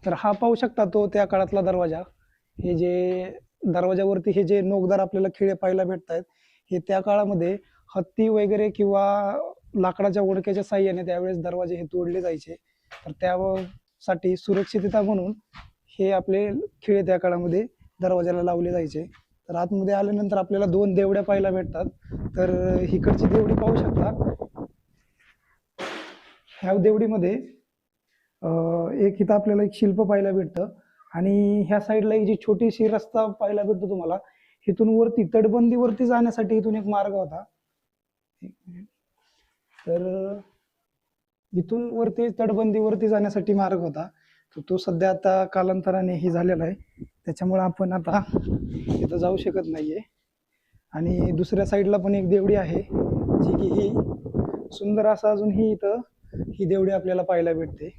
तर हा पाहू शकता तो त्या काळातला दरवाजा. हे जे दरवाजावरती हे जे नोकदार आपल्याला खिळे पाहायला भेटत आहेत, हे त्या काळामध्ये हत्ती वगैरे किंवा लाकडाच्या ओळक्याच्या साह्याने त्यावेळेस दरवाजे हे तोडले जायचे. तर त्यासाठी सुरक्षितता म्हणून हे आपले खिळे त्या काळामध्ये दरवाजाला लावले जायचे. तर आतमध्ये आल्यानंतर आपल्याला 2 देवड्या पाहायला भेटतात. तर इकडची देवडी पाहू शकता. ह्या देवडीमध्ये एक इथं आपल्याला एक शिल्प पाहायला भेटतं आणि ह्या साईडला एक जी छोटीशी रस्ता पाहायला भेटतो तुम्हाला. इथून वरती तटबंदीवरती जाण्यासाठी इथून एक मार्ग होता. एक मिनिट. तर इथून वरती तटबंदीवरती जाण्यासाठी मार्ग होता. तर तो सध्या आता कालांतराने हे झालेला आहे. त्याच्यामुळे आपण आता इथं जाऊ शकत नाहीये. आणि दुसऱ्या साईडला पण एक देवडी आहे, जी की ही सुंदर असं अजून ही इथं ही देवडी आपल्याला पाहायला भेटते.